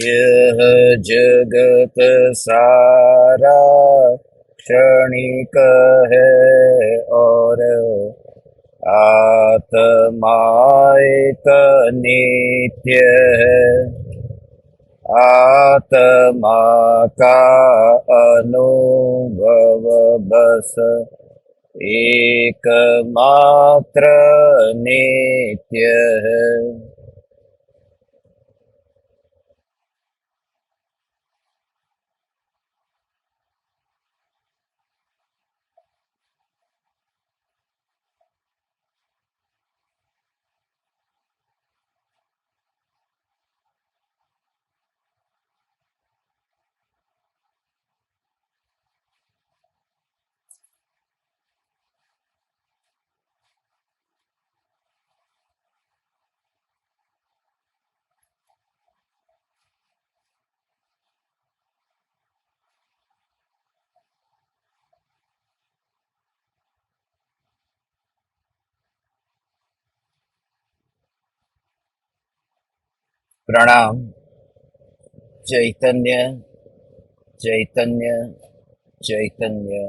यह जगत सारा क्षणिक है और आत्मा एक नित्य है। आत्मा का अनुभव बस एकमात्र नित्य है। प्रणाम। चैतन्य चैतन्य चैतन्य।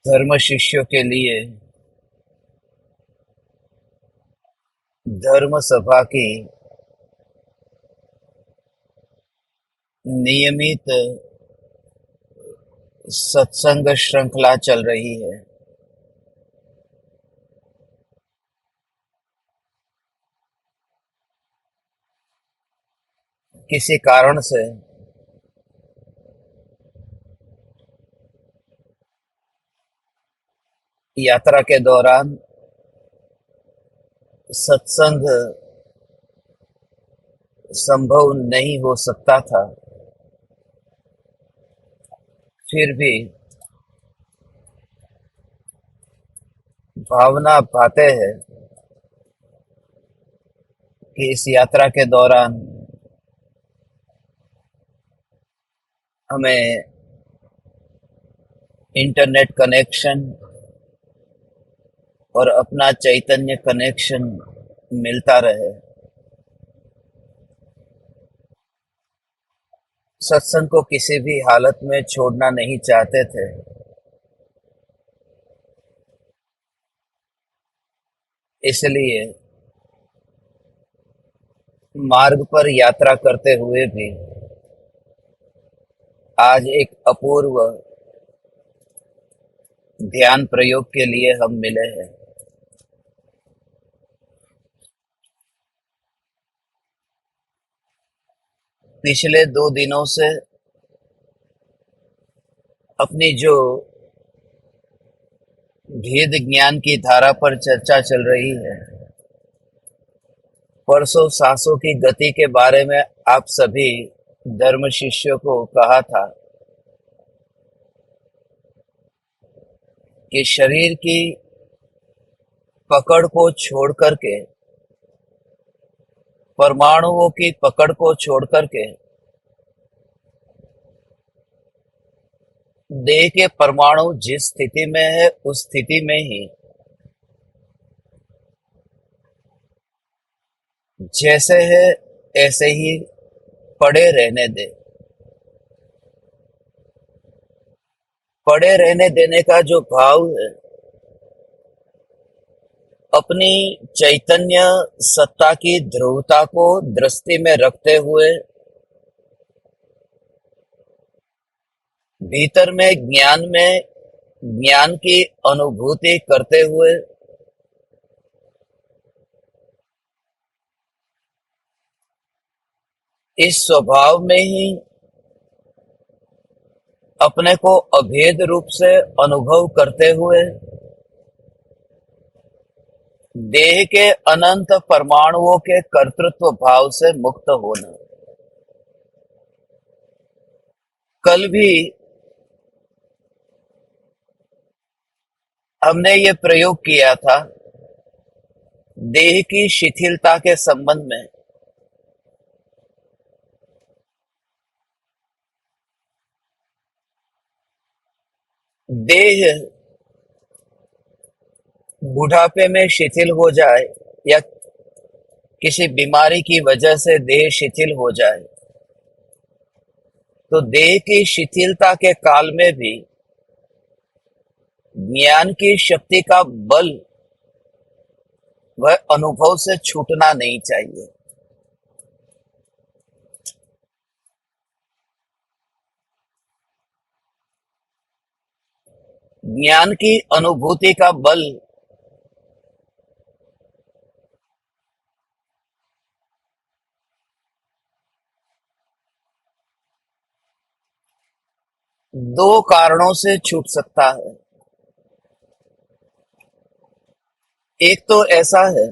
धर्म शिष्यों के लिए धर्म सभा की नियमित सत्संग श्रृंखला चल रही है। किसी कारण से यात्रा के दौरान सत्संग संभव नहीं हो सकता था। फिर भी भावना पाते हैं कि इस यात्रा के दौरान हमें इंटरनेट कनेक्शन और अपना चैतन्य कनेक्शन मिलता रहे। सत्संग को किसी भी हालत में छोड़ना नहीं चाहते थे। इसलिए मार्ग पर यात्रा करते हुए भी आज एक अपूर्व ध्यान प्रयोग के लिए हम मिले हैं। पिछले 2 दिनों से अपनी जो भेद ज्ञान की धारा पर चर्चा चल रही है, परसों सांसों की गति के बारे में आप सभी धर्म शिष्यों को कहा था कि शरीर की पकड़ को छोड़ करके, परमाणुओं की पकड़ को छोड़ करके देह के परमाणु जिस स्थिति में है उस स्थिति में ही जैसे है ऐसे ही पड़े रहने दे। पड़े रहने देने का जो भाव है, अपनी चैतन्य सत्ता की ध्रुवता को दृष्टि में रखते हुए भीतर में ज्ञान की अनुभूति करते हुए इस स्वभाव में ही अपने को अभेद रूप से अनुभव करते हुए देह के अनंत परमाणुओं के कर्तृत्व भाव से मुक्त होना। कल भी हमने ये प्रयोग किया था देह की शिथिलता के संबंध में, देह बुढ़ापे में शिथिल हो जाए या किसी बीमारी की वजह से देह शिथिल हो जाए, तो देह की शिथिलता के काल में भी ज्ञान की शक्ति का बल वह अनुभव से छूटना नहीं चाहिए। ज्ञान की अनुभूति का बल दो कारणों से छूट सकता है। एक तो ऐसा है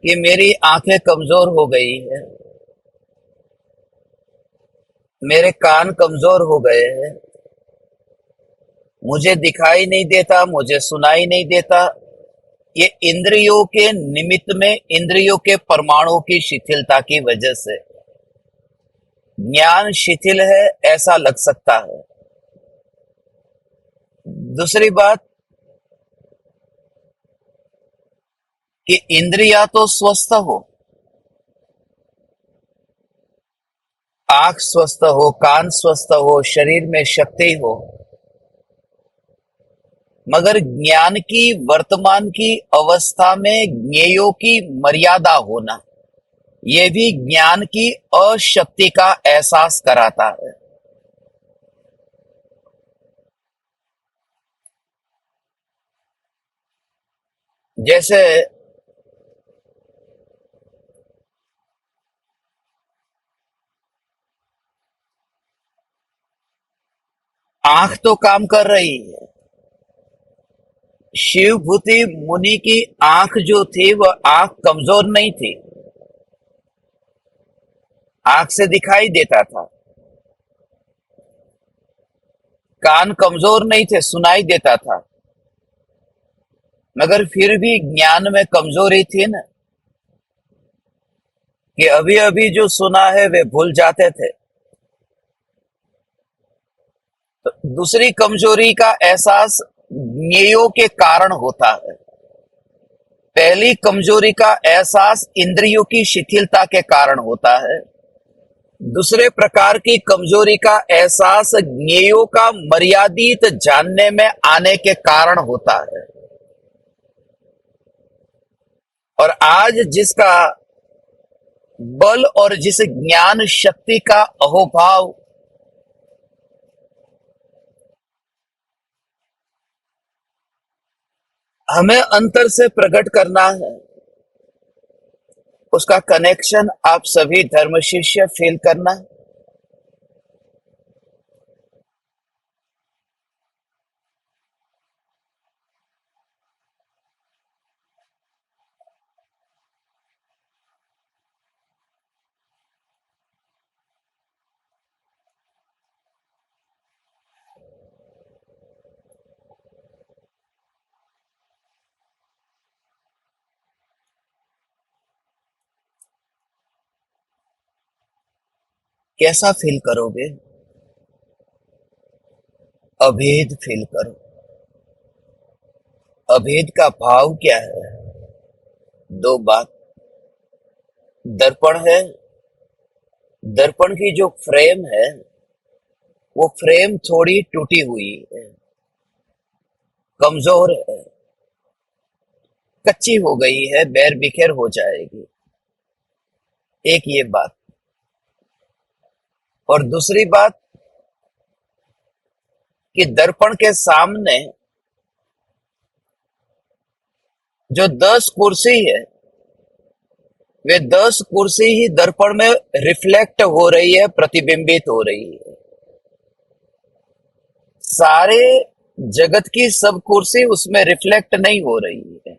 कि मेरी आंखें कमजोर हो गई है, मेरे कान कमजोर हो गए हैं, मुझे दिखाई नहीं देता, मुझे सुनाई नहीं देता। ये इंद्रियों के निमित्त में, इंद्रियों के परमाणु की शिथिलता की वजह से ज्ञान शिथिल है ऐसा लग सकता है। दूसरी बात कि इंद्रियां तो स्वस्थ हो, आंख स्वस्थ हो, कान स्वस्थ हो, शरीर में शक्ति हो, मगर ज्ञान की वर्तमान की अवस्था में ज्ञेयों की मर्यादा होना, यह भी ज्ञान की अशक्ति का एहसास कराता है। जैसे आंख तो काम कर रही है, शिवभूति मुनि की आंख जो थी वह आंख कमजोर नहीं थी, आंख से दिखाई देता था। कान कमजोर नहीं थे, सुनाई देता था, मगर फिर भी ज्ञान में कमजोरी थी ना, कि अभी अभी जो सुना है वे भूल जाते थे। तो दूसरी कमजोरी का एहसास ज्ञेयों के कारण होता है। पहली कमजोरी का एहसास इंद्रियों की शिथिलता के कारण होता है। दूसरे प्रकार की कमजोरी का एहसास ज्ञेयों का मर्यादित जानने में आने के कारण होता है। और आज जिसका बल और जिस ज्ञान शक्ति का अहोभाव हमें अंतर से प्रकट करना है, उसका कनेक्शन आप सभी धर्म शिष्य फील करना। कैसा फील करोगे? अभेद फील करो। अभेद का भाव क्या है? दो बात। दर्पण है, दर्पण की जो फ्रेम है वो फ्रेम थोड़ी टूटी हुई है, कमजोर है, कच्ची हो गई है, बैर बिखेर हो जाएगी। एक ये बात। और दूसरी बात कि दर्पण के सामने जो 10 कुर्सी है, वे 10 कुर्सी ही दर्पण में रिफ्लेक्ट हो रही है, प्रतिबिंबित हो रही है। सारे जगत की सब कुर्सी उसमें रिफ्लेक्ट नहीं हो रही है,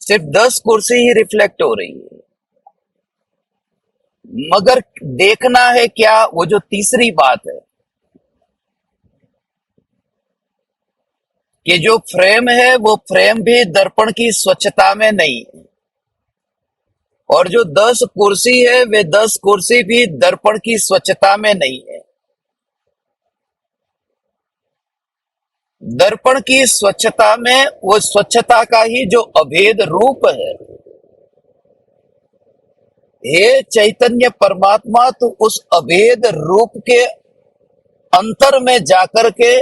सिर्फ 10 कुर्सी ही रिफ्लेक्ट हो रही है। मगर देखना है क्या, वो जो तीसरी बात है कि जो फ्रेम है वो फ्रेम भी दर्पण की स्वच्छता में नहीं है, और जो 10 कुर्सी है वे 10 कुर्सी भी दर्पण की स्वच्छता में नहीं है। दर्पण की स्वच्छता में वो स्वच्छता का ही जो अभेद रूप है, हे चैतन्य परमात्मा, तू उस अभेद रूप के अंतर में जाकर के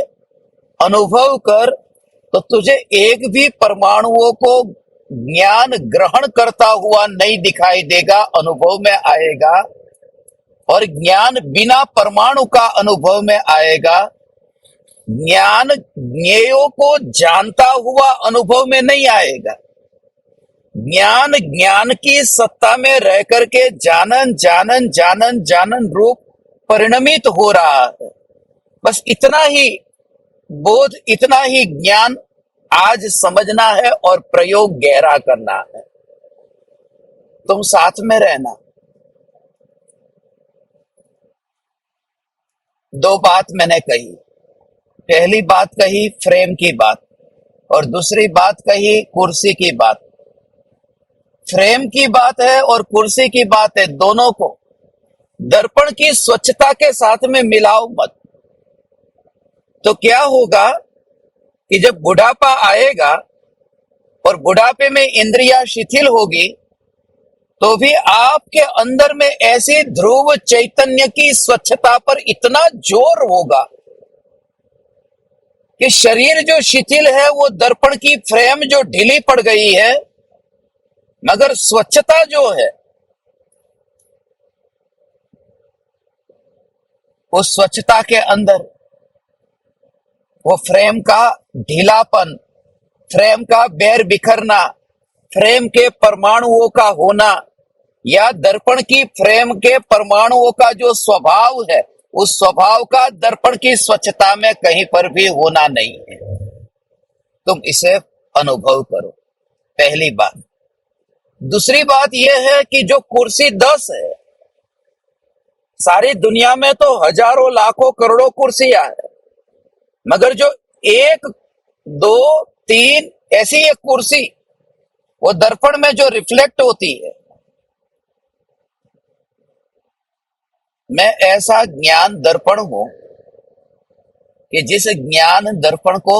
अनुभव कर, तो तुझे एक भी परमाणुओं को ज्ञान ग्रहण करता हुआ नहीं दिखाई देगा, अनुभव में आएगा। और ज्ञान बिना परमाणु का अनुभव में आएगा। ज्ञान ज्ञेयों को जानता हुआ अनुभव में नहीं आएगा। ज्ञान ज्ञान की सत्ता में रह करके जानन जानन जानन जानन रूप परिणमित हो रहा है। बस इतना ही बोध, इतना ही ज्ञान आज समझना है और प्रयोग गहरा करना है। तुम साथ में रहना। दो बात मैंने कही। पहली बात कही फ्रेम की बात, और दूसरी बात कही कुर्सी की बात। फ्रेम की बात है और कुर्सी की बात है, दोनों को दर्पण की स्वच्छता के साथ में मिलाओ मत। तो क्या होगा कि जब बुढ़ापा आएगा और बुढ़ापे में इंद्रियां शिथिल होगी, तो भी आपके अंदर में ऐसी ध्रुव चैतन्य की स्वच्छता पर इतना जोर होगा कि शरीर जो शिथिल है वो दर्पण की फ्रेम जो ढीली पड़ गई है, मगर स्वच्छता जो है, उस स्वच्छता के अंदर वो फ्रेम का ढीलापन, फ्रेम का बैर बिखरना, फ्रेम के परमाणुओं का होना, या दर्पण की फ्रेम के परमाणुओं का जो स्वभाव है, उस स्वभाव का दर्पण की स्वच्छता में कहीं पर भी होना नहीं है। तुम इसे अनुभव करो, पहली बात। दूसरी बात यह है कि जो कुर्सी 10 है, सारी दुनिया में तो हजारों लाखों करोड़ों कुर्सियां है, मगर जो 1 2 3 ऐसी एक कुर्सी वो दर्पण में जो रिफ्लेक्ट होती है, मैं ऐसा ज्ञान दर्पण हूं कि जिस ज्ञान दर्पण को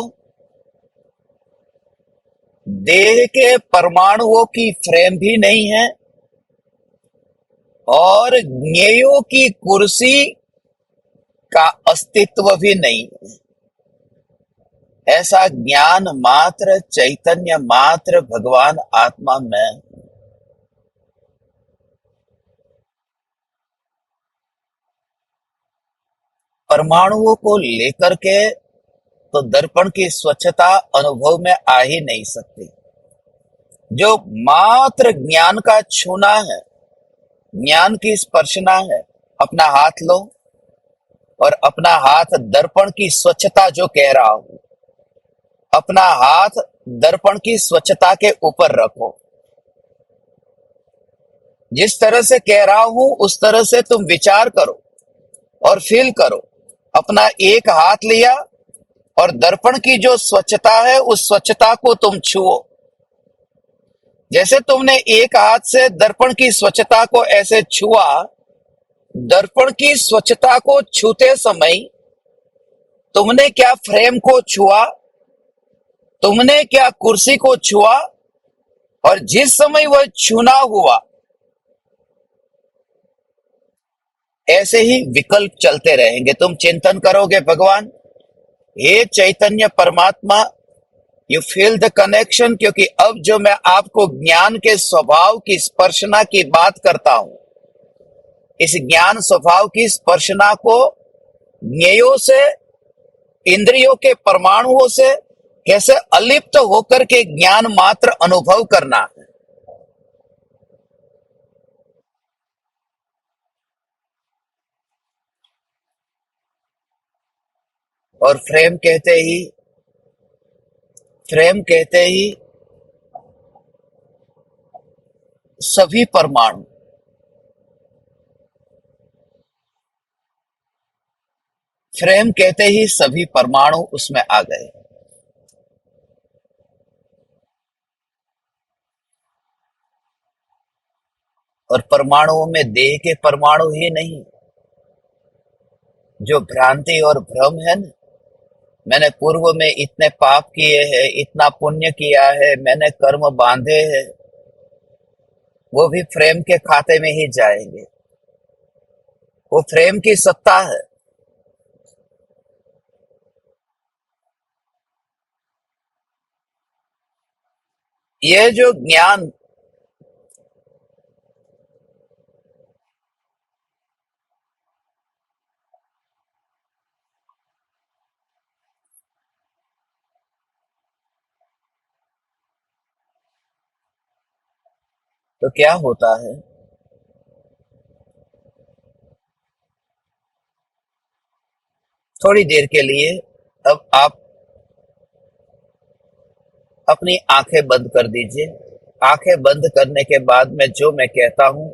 देह के परमाणुओं की फ्रेम भी नहीं है और ज्ञेयों की कुर्सी का अस्तित्व भी नहीं है। ऐसा ज्ञान मात्र, चैतन्य मात्र भगवान आत्मा में। परमाणुओं को लेकर के तो दर्पण की स्वच्छता अनुभव में आ ही नहीं सकती। जो मात्र ज्ञान का छूना है, ज्ञान की स्पर्शना है, अपना हाथ लो और अपना हाथ दर्पण की स्वच्छता जो कह रहा हूं, अपना हाथ दर्पण की स्वच्छता के ऊपर रखो। जिस तरह से कह रहा हूं उस तरह से तुम विचार करो और फील करो। अपना एक हाथ लिया और दर्पण की जो स्वच्छता है उस स्वच्छता को तुम छुओ। जैसे तुमने एक हाथ से दर्पण की स्वच्छता को ऐसे छुआ, दर्पण की स्वच्छता को छूते समय तुमने क्या फ्रेम को छुआ, तुमने क्या कुर्सी को छुआ, और जिस समय वह छूना हुआ, ऐसे ही विकल्प चलते रहेंगे। तुम चिंतन करोगे भगवान, हे चैतन्य परमात्मा, यू फील द कनेक्शन। क्योंकि अब जो मैं आपको ज्ञान के स्वभाव की स्पर्शना की बात करता हूं, इस ज्ञान स्वभाव की स्पर्शना को ज्ञेयों से, इंद्रियों के परमाणुओं से कैसे अलिप्त होकर के ज्ञान मात्र अनुभव करना है। और फ्रेम कहते ही सभी परमाणु, फ्रेम कहते ही सभी परमाणु उसमें आ गए। और परमाणुओं में देह के परमाणु ही नहीं, जो भ्रांति और भ्रम है ना, मैंने पूर्व में इतने पाप किए हैं, इतना पुण्य किया है, मैंने कर्म बांधे हैं, वो भी फ्रेम के खाते में ही जाएंगे। वो फ्रेम की सत्ता है। ये जो ज्ञान, तो क्या होता है, थोड़ी देर के लिए अब आप अपनी आंखें बंद कर दीजिए। आंखें बंद करने के बाद में जो मैं कहता हूं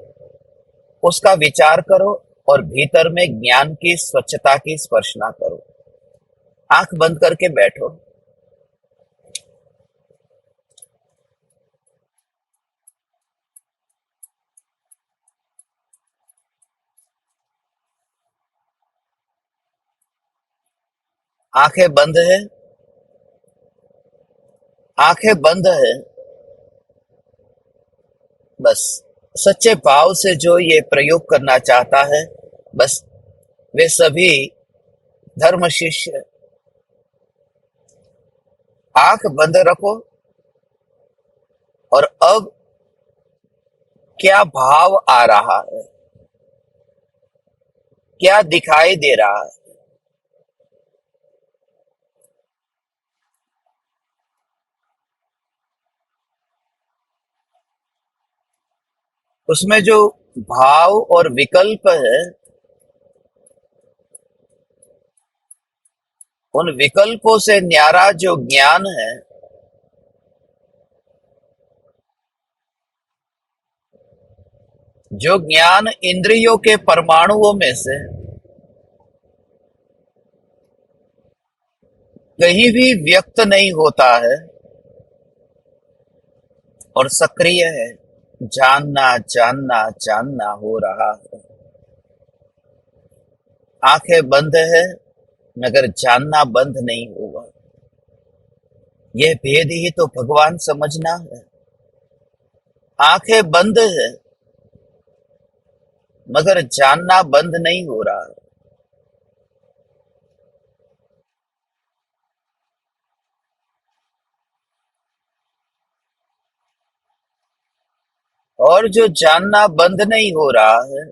उसका विचार करो और भीतर में ज्ञान की स्वच्छता की स्पर्शना करो। आंख बंद करके बैठो। आंखें बंद है। आंखें बंद है। बस सच्चे भाव से जो ये प्रयोग करना चाहता है, बस वे सभी धर्म शिष्य आंख बंद रखो। और अब क्या भाव आ रहा है, क्या दिखाई दे रहा है, उसमें जो भाव और विकल्प है, उन विकल्पों से न्यारा जो ज्ञान है, जो ज्ञान इंद्रियों के परमाणुओं में से कहीं भी व्यक्त नहीं होता है और सक्रिय है, जानना जानना जानना हो रहा है। आंखें बंद है मगर जानना बंद नहीं हुआ। यह भेद ही तो भगवान समझना है। आंखें बंद है मगर जानना बंद नहीं हो रहा। और जो जानना बंद नहीं हो रहा है,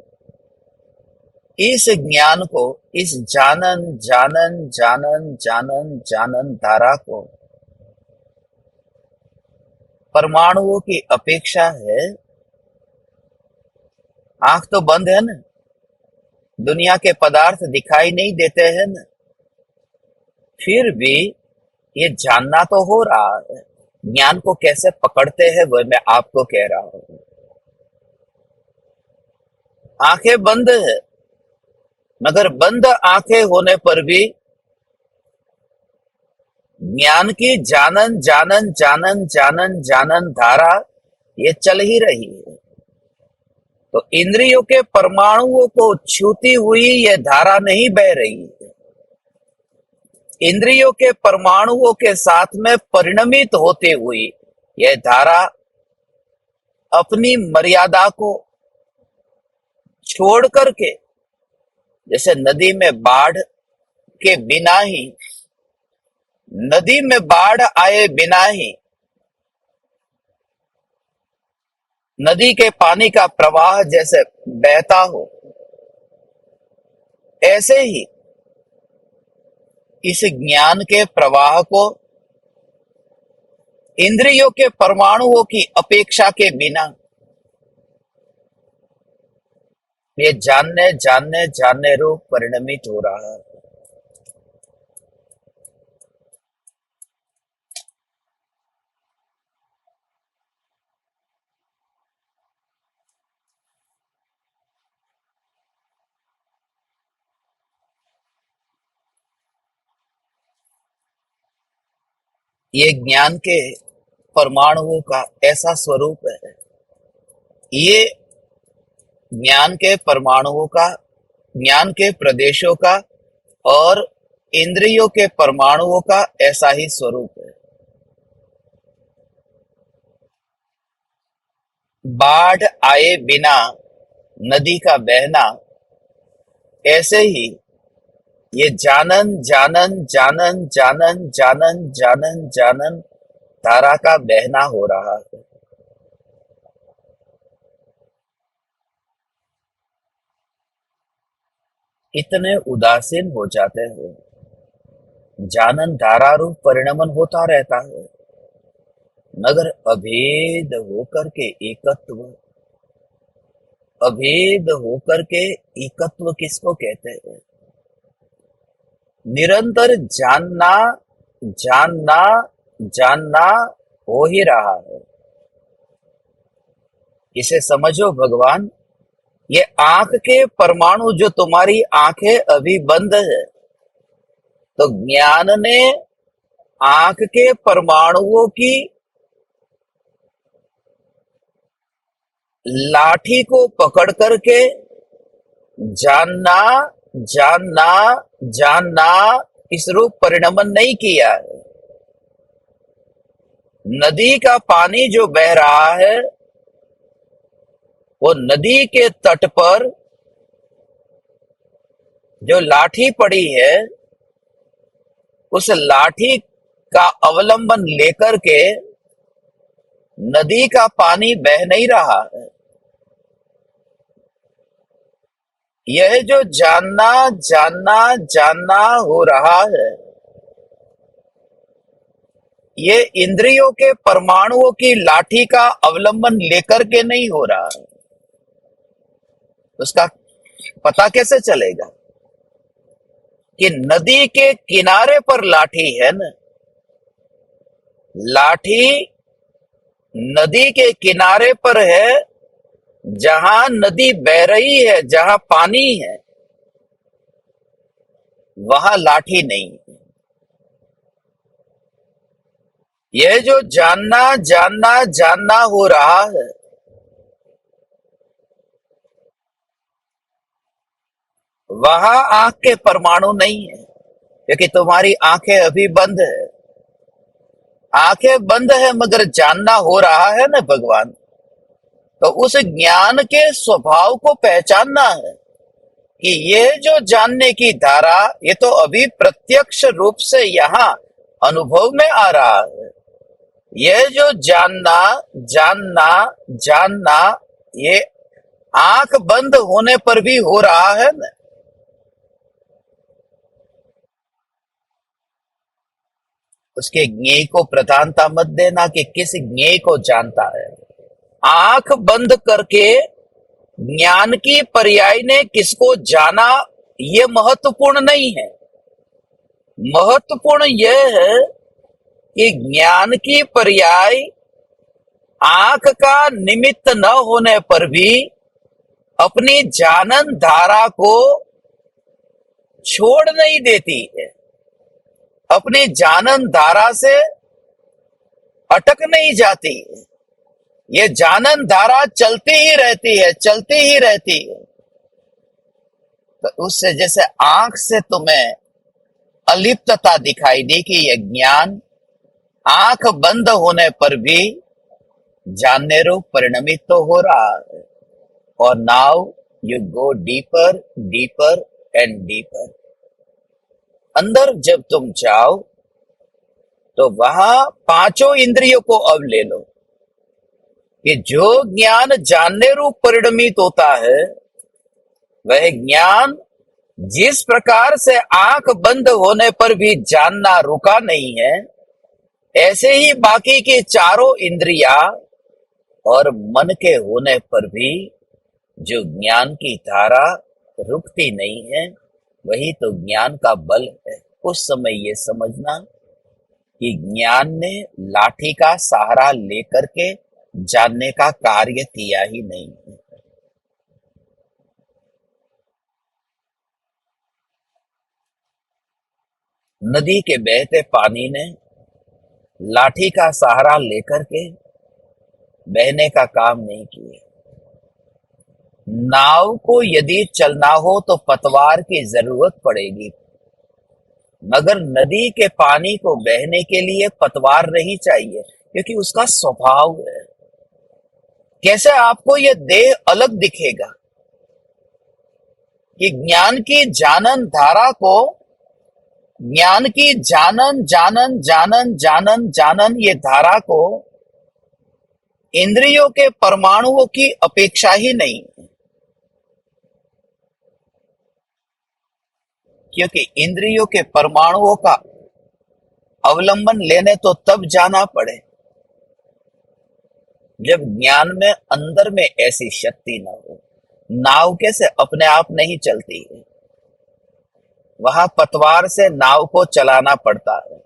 इस ज्ञान को, इस जानन जानन जानन जानन जानन धारा को परमाणुओं की अपेक्षा है। आंख तो बंद है ना, दुनिया के पदार्थ दिखाई नहीं देते हैं ना, फिर भी ये जानना तो हो रहा है। ज्ञान को कैसे पकड़ते हैं वह मैं आपको कह रहा हूं। आंखें बंद है मगर बंद आंखें होने पर भी ज्ञान की जानन जानन जानन जानन जानन धारा ये चल ही रही है। तो इंद्रियों के परमाणुओं को छूती हुई यह धारा नहीं बह रही है। इंद्रियों के परमाणुओं के साथ में परिणमित होते हुई यह धारा अपनी मर्यादा को छोड़ करके, जैसे नदी में बाढ़ के बिना ही, नदी में बाढ़ आए बिना ही नदी के पानी का प्रवाह जैसे बहता हो, ऐसे ही इस ज्ञान के प्रवाह को इंद्रियों के परमाणुओं की अपेक्षा के बिना ये जानने जानने जानने रूप परिणमित हो रहा है। ये ज्ञान के परमाणुओं का ऐसा स्वरूप है। ये ज्ञान के परमाणुओं का, ज्ञान के प्रदेशों का और इंद्रियों के परमाणुओं का ऐसा ही स्वरूप है। बाढ़ आए बिना नदी का बहना, ऐसे ही ये जानन जानन जानन जानन जानन जानन जानन धारा का बहना हो रहा है। इतने उदासीन हो जाते हो, जानन धारा रूप परिणमन होता रहता है, मगर अभेद होकर के एकत्व, अभेद होकर के एकत्व किसको कहते हैं? निरंतर जानना जानना जानना हो ही रहा है। इसे समझो भगवान, ये आंख के परमाणु, जो तुम्हारी आंखें अभी बंद है, तो ज्ञान ने आंख के परमाणुओं की लाठी को पकड़ करके जानना जानना जानना इस रूप परिणमन नहीं किया है। नदी का पानी जो बह रहा है, वो नदी के तट पर जो लाठी पड़ी है, उस लाठी का अवलंबन लेकर के नदी का पानी बह नहीं रहा है। यह जो जानना जानना जानना हो रहा है, ये इंद्रियों के परमाणुओं की लाठी का अवलंबन लेकर के नहीं हो रहा है। उसका पता कैसे चलेगा कि नदी के किनारे पर लाठी है ना? लाठी नदी के किनारे पर है, जहां नदी बह रही है, जहां पानी है, वहां लाठी नहीं है। यह जो जानना जानना जानना हो रहा है, वहां आंख के परमाणु नहीं है, क्योंकि तुम्हारी आंखें अभी बंद है। आंखें बंद है मगर जानना हो रहा है ना भगवान। तो उस ज्ञान के स्वभाव को पहचानना है कि ये जो जानने की धारा, ये तो अभी प्रत्यक्ष रूप से यहां अनुभव में आ रहा है। यह जो जानना जानना जानना, ये आंख बंद होने पर भी हो रहा है ना। उसके ज्ञेय को प्रधानता मत देना कि किस ज्ञेय को जानता है। आंख बंद करके ज्ञान की पर्याय ने किसको जाना, ये महत्वपूर्ण नहीं है। महत्वपूर्ण यह है कि ज्ञान की पर्याय आंख का निमित्त न होने पर भी अपनी जानन धारा को छोड़ नहीं देती है, अपनी जानन धारा से अटक नहीं जाती है। ये जानन धारा चलती ही रहती है, चलती ही रहती है। तो उससे जैसे आंख से तुम्हें अलिप्तता दिखाई दी कि यह ज्ञान आंख बंद होने पर भी जानने रूप परिणमित तो हो रहा है। और now you go deeper deeper and deeper. अंदर जब तुम जाओ तो वहां पांचों इंद्रियों को अब ले लो कि जो ज्ञान जानने रूप परिणमित होता है, वह ज्ञान जिस प्रकार से आंख बंद होने पर भी जानना रुका नहीं है, ऐसे ही बाकी के चारों इंद्रियां और मन के होने पर भी जो ज्ञान की धारा रुकती नहीं है, वही तो ज्ञान का बल है। उस समय ये समझना कि ज्ञान ने लाठी का सहारा लेकर के जानने का कार्य किया ही नहीं है। नदी के बहते पानी ने लाठी का सहारा लेकर के बहने का काम नहीं किया। नाव को यदि चलना हो तो पतवार की जरूरत पड़ेगी, मगर नदी के पानी को बहने के लिए पतवार नहीं चाहिए, क्योंकि उसका स्वभाव है। कैसे आपको यह देह अलग दिखेगा कि ज्ञान की जानन धारा को, ज्ञान की जानन जानन जानन जानन जानन ये धारा को इंद्रियों के परमाणुओं की अपेक्षा ही नहीं, क्योंकि इंद्रियों के परमाणुओं का अवलंबन लेने तो तब जाना पड़े जब ज्ञान में अंदर में ऐसी शक्ति न हो। नाव कैसे अपने आप नहीं चलती है, वहां पतवार से नाव को चलाना पड़ता है।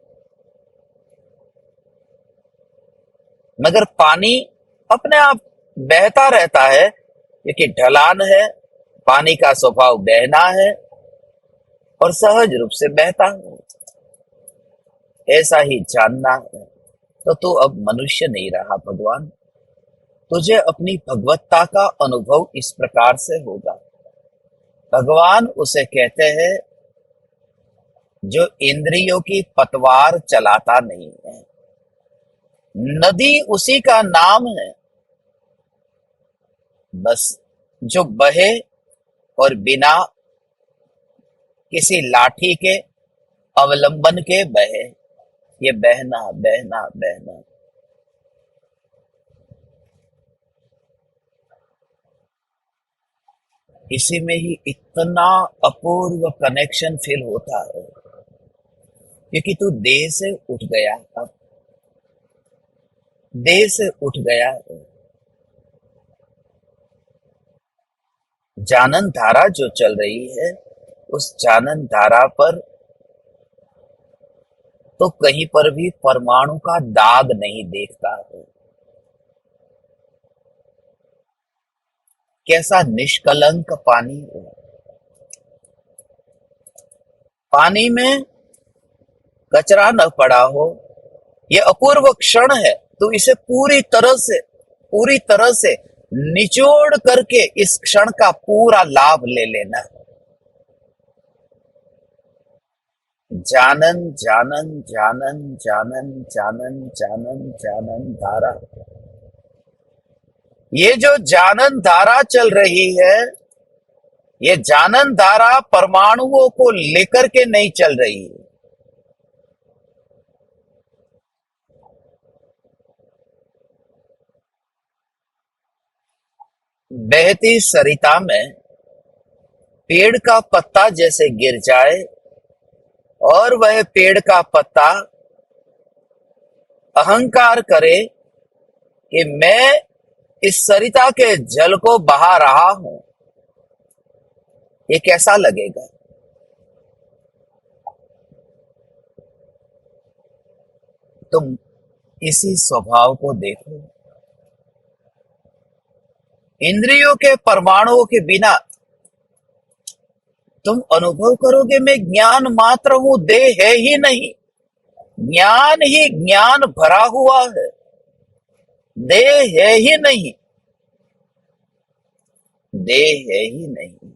मगर पानी अपने आप बहता रहता है, क्योंकि ढलान है, पानी का स्वभाव बहना है और सहज रूप से बहता है। ऐसा ही जानना है तो तू अब मनुष्य नहीं रहा भगवान। तुझे अपनी भगवत्ता का अनुभव इस प्रकार से होगा। भगवान उसे कहते हैं जो इंद्रियों की पतवार चलाता नहीं है। नदी उसी का नाम है, बस जो बहे और बिना किसी लाठी के अवलंबन के बहे। ये बहना बहना बहना। इसी में ही इतना अपूर्व कनेक्शन फील होता है, क्योंकि तू देह से उठ गया, अब देह से उठ गया है। जानन धारा जो चल रही है, उस जानन धारा पर तो कहीं पर भी परमाणु का दाग नहीं देखता है। कैसा निष्कलंक पानी हो। पानी में कचरा न पड़ा हो, यह अपूर्व क्षण है। तो इसे पूरी तरह से निचोड़ करके इस क्षण का पूरा लाभ ले लेना। जानन जानन जानन जानन जानन जानन जानन धारा। ये जो जानन धारा चल रही है, ये जानन धारा परमाणुओं को लेकर के नहीं चल रही है। बहती सरिता में पेड़ का पत्ता जैसे गिर जाए और वह पेड़ का पत्ता अहंकार करे कि मैं इस सरिता के जल को बहा रहा हूं, ये कैसा लगेगा। तुम इसी स्वभाव को देखो। इंद्रियों के परमाणुओं के बिना तुम अनुभव करोगे मैं ज्ञान मात्र हूं, देह है ही नहीं। ज्ञान ही ज्ञान भरा हुआ है, देह है ही नहीं, देह है ही नहीं।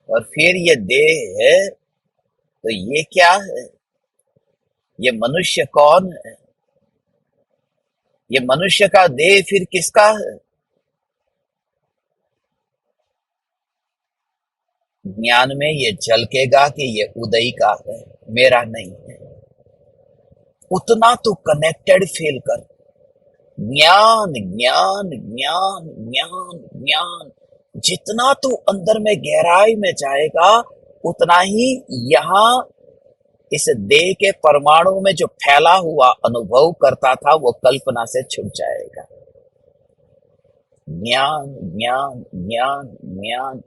और फिर ये देह है तो ये क्या है, ये मनुष्य कौन है, ये मनुष्य का देह फिर किसका है। ज्ञान में ये झलकेगा कि ये उदय का है, मेरा नहीं है। उतना तो कनेक्टेड फील कर। ज्ञान ज्ञान ज्ञान ज्ञान ज्ञान, जितना तू अंदर में गहराई में जाएगा, उतना ही यहाँ इस देह के परमाणु में जो फैला हुआ अनुभव करता था वो कल्पना से छुट जाएगा। ज्ञान ज्ञान ज्ञान ज्ञान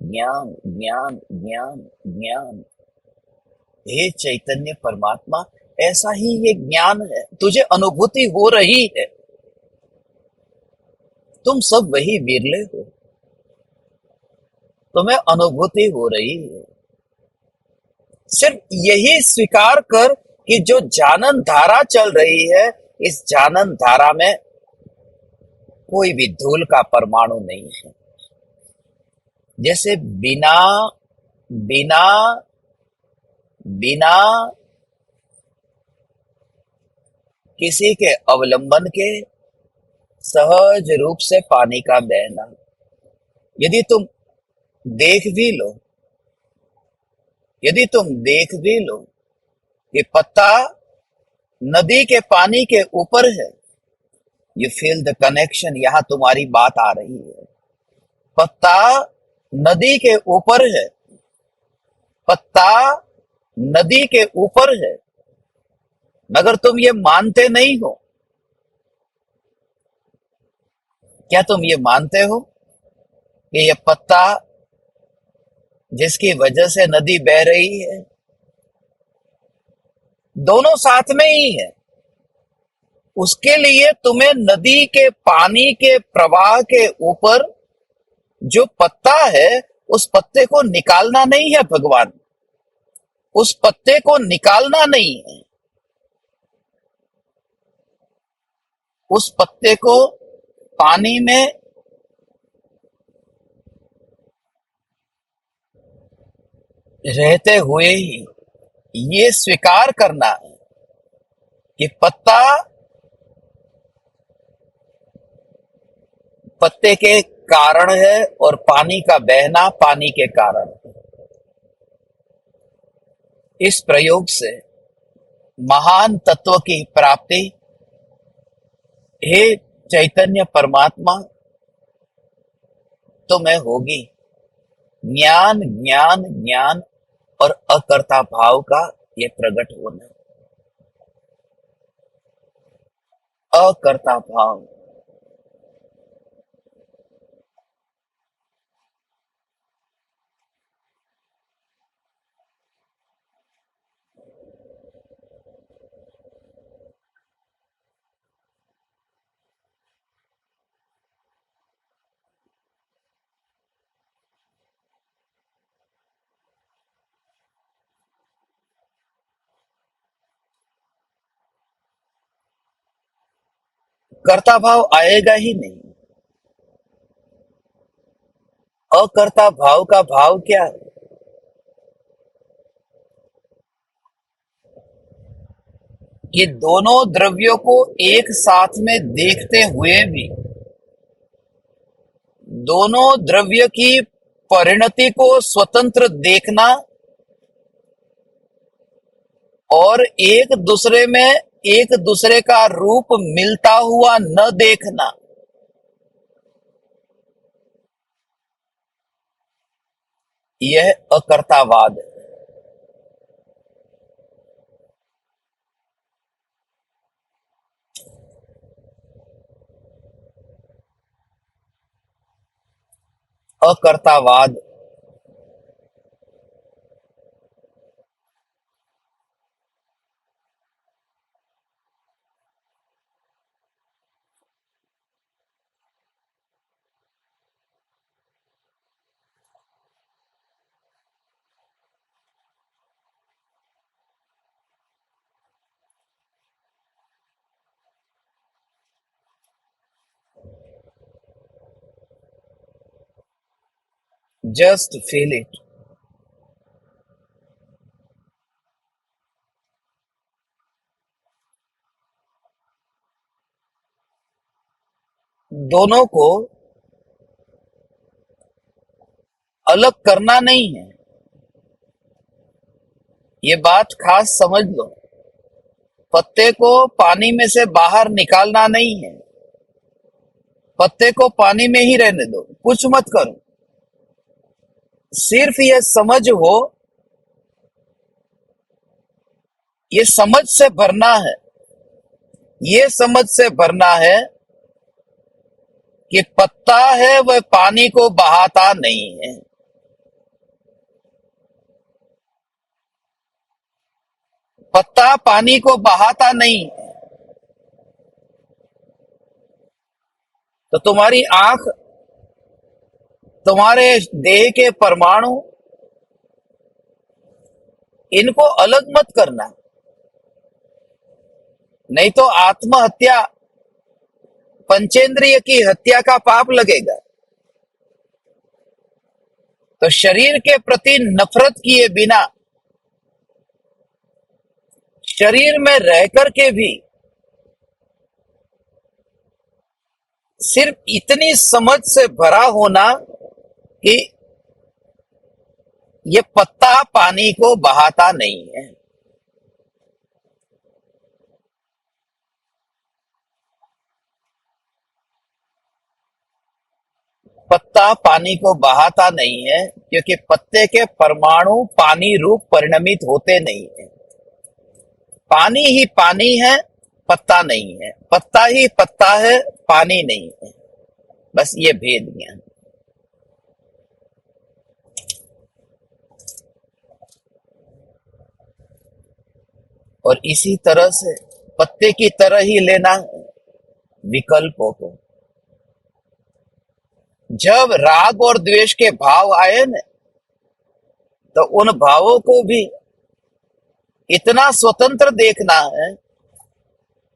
ज्ञान ज्ञान ज्ञान ज्ञान। हे चैतन्य परमात्मा, ऐसा ही ये ज्ञान है, तुझे अनुभूति हो रही है। तुम सब वही बिरले हो, तुम्हें अनुभूति हो रही है। सिर्फ यही स्वीकार कर कि जो जानन धारा चल रही है, इस जानन धारा में कोई भी धूल का परमाणु नहीं है। जैसे बिना बिना बिना किसी के अवलंबन के सहज रूप से पानी का बहना। यदि तुम देख भी लो यदि तुम देख भी लो कि पत्ता नदी के पानी के ऊपर है, यू फील द कनेक्शन। यहां तुम्हारी बात आ रही है। पत्ता नदी के ऊपर है, पत्ता नदी के ऊपर है, मगर तुम ये मानते नहीं हो। क्या तुम ये मानते हो कि ये पत्ता जिसकी वजह से नदी बह रही है, दोनों साथ में ही है। उसके लिए तुम्हें नदी के पानी के प्रवाह के ऊपर जो पत्ता है, उस पत्ते को निकालना नहीं है भगवान। उस पत्ते को निकालना नहीं है। उस पत्ते को पानी में रहते हुए ही ये स्वीकार करना है कि पत्ता पत्ते के कारण है और पानी का बहना पानी के कारण है। इस प्रयोग से महान तत्व की प्राप्ति हे चैतन्य परमात्मा तुम्हें होगी। ज्ञान ज्ञान ज्ञान और अकर्ता भाव का ये प्रकट होना। अकर्ता भाव। कर्ता भाव आएगा ही नहीं। अकर्ता भाव का भाव क्या है? ये दोनों द्रव्यों को एक साथ में देखते हुए भी दोनों द्रव्य की परिणति को स्वतंत्र देखना और एक दूसरे का रूप मिलता हुआ न देखना, यह अकर्तावाद है। अकर्तावाद। Just feel it. दोनों को अलग करना नहीं है। ये बात खास समझ लो। पत्ते को पानी में से बाहर निकालना नहीं है। पत्ते को पानी में ही रहने दो, कुछ मत करो। सिर्फ ये समझ हो, ये समझ से भरना है। ये समझ से भरना है कि पत्ता है वह पानी को बहाता नहीं है। पत्ता पानी को बहाता नहीं है। तो तुम्हारी आंख, तुम्हारे देह के परमाणु, इनको अलग मत करना, नहीं तो आत्महत्या, पंचेंद्रिय की हत्या का पाप लगेगा। तो शरीर के प्रति नफरत किए बिना शरीर में रह करके भी सिर्फ इतनी समझ से भरा होना कि ये पत्ता पानी को बहाता नहीं है। पत्ता पानी को बहाता नहीं है क्योंकि पत्ते के परमाणु पानी रूप परिणमित होते नहीं है। पानी ही पानी है, पत्ता नहीं है। पत्ता ही पत्ता है, पानी नहीं है। बस ये भेद ज्ञान। और इसी तरह से पत्ते की तरह ही लेना विकल्पों को। जब राग और द्वेष के भाव आए न, तो उन भावों को भी इतना स्वतंत्र देखना है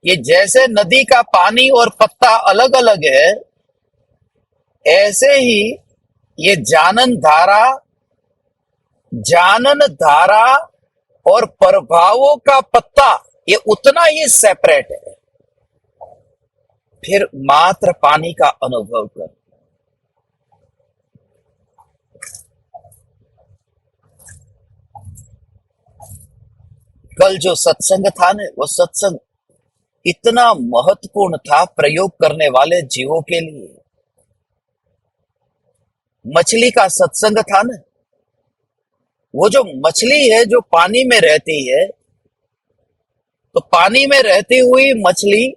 कि जैसे नदी का पानी और पत्ता अलग अलग है, ऐसे ही ये जानन धारा और प्रभावों का पत्ता ये उतना ही सेपरेट है। फिर मात्र पानी का अनुभव कर। कल जो सत्संग था ना, वो सत्संग इतना महत्वपूर्ण था प्रयोग करने वाले जीवों के लिए। मछली का सत्संग था ना, वो जो मछली है जो पानी में रहती है, तो पानी में रहती हुई मछली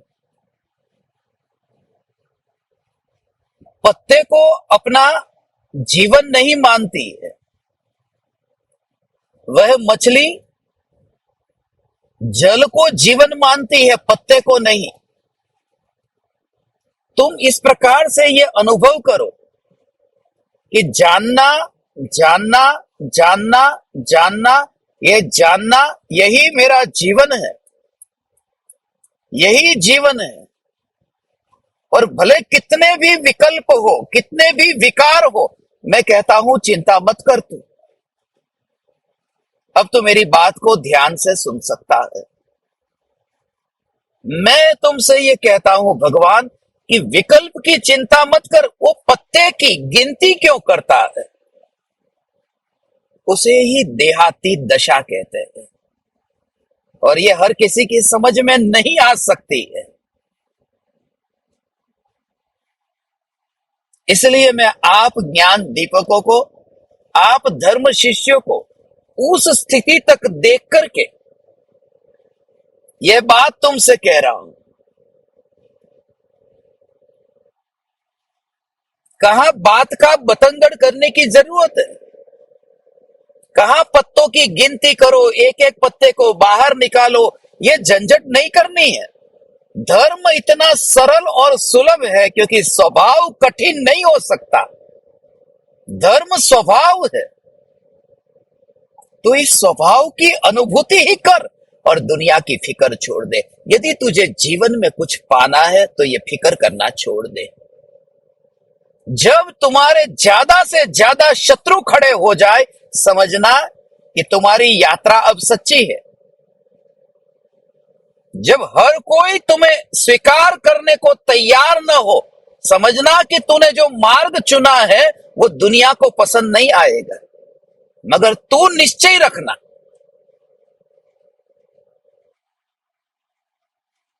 पत्ते को अपना जीवन नहीं मानती है। वह मछली जल को जीवन मानती है, पत्ते को नहीं। तुम इस प्रकार से ये अनुभव करो कि जानना जानना जानना जानना, ये जानना यही मेरा जीवन है, यही जीवन है। और भले कितने भी विकल्प हो, कितने भी विकार हो, मैं कहता हूं चिंता मत कर तू। अब तो मेरी बात को ध्यान से सुन सकता है। मैं तुमसे ये कहता हूं भगवान कि विकल्प की चिंता मत कर। वो पत्ते की गिनती क्यों करता है? उसे ही देहाती दशा कहते हैं। और ये हर किसी की समझ में नहीं आ सकती है। इसलिए मैं आप ज्ञान दीपकों को, आप धर्म शिष्यों को उस स्थिति तक देख करके यह बात तुमसे कह रहा हूं। कहां बात का बतंगड़ करने की जरूरत है? कहां पत्तों की गिनती करो, एक एक पत्ते को बाहर निकालो, ये झंझट नहीं करनी है। धर्म इतना सरल और सुलभ है क्योंकि स्वभाव कठिन नहीं हो सकता। धर्म स्वभाव है। तो इस स्वभाव की अनुभूति ही कर और दुनिया की फिक्र छोड़ दे। यदि तुझे जीवन में कुछ पाना है तो ये फिक्र करना छोड़ दे। जब तुम्हारे ज्यादा से ज्यादा शत्रु खड़े हो जाए, समझना कि तुम्हारी यात्रा अब सच्ची है। जब हर कोई तुम्हें स्वीकार करने को तैयार न हो, समझना कि तूने जो मार्ग चुना है वो दुनिया को पसंद नहीं आएगा। मगर तू निश्चय रखना,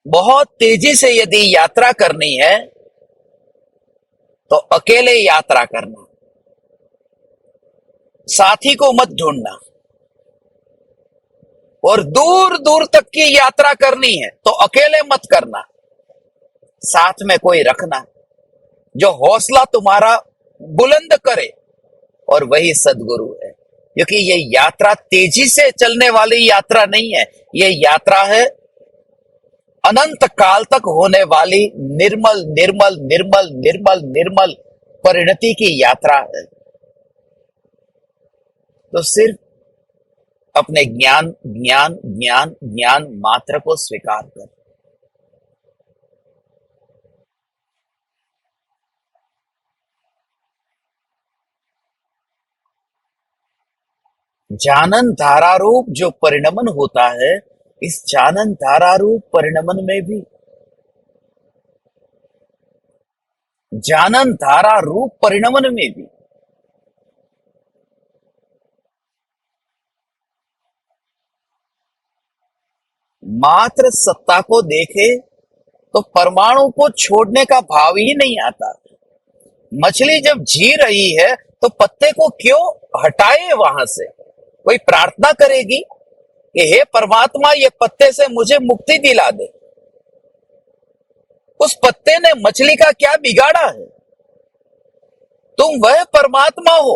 बहुत तेजी से यदि यात्रा करनी है तो अकेले यात्रा करना, साथी को मत ढूंढना। और दूर दूर तक की यात्रा करनी है तो अकेले मत करना, साथ में कोई रखना जो हौसला तुम्हारा बुलंद करे। और वही सदगुरु है। क्योंकि ये यात्रा तेजी से चलने वाली यात्रा नहीं है, ये यात्रा है अनंत काल तक होने वाली निर्मल निर्मल निर्मल निर्मल निर्मल परिणति की यात्रा है। तो सिर्फ अपने ज्ञान ज्ञान ज्ञान ज्ञान मात्र को स्वीकार कर। जानन धारारूप जो परिणमन होता है, इस जानन धारारूप परिणमन में भी, जानन धारा रूप परिणमन में भी मात्र सत्ता को देखे तो परमाणु को छोड़ने का भाव ही नहीं आता। मछली जब जी रही है तो पत्ते को क्यों हटाए वहां से? कोई प्रार्थना करेगी कि हे परमात्मा, ये पत्ते से मुझे मुक्ति दिला दे। उस पत्ते ने मछली का क्या बिगाड़ा है? तुम वह परमात्मा हो।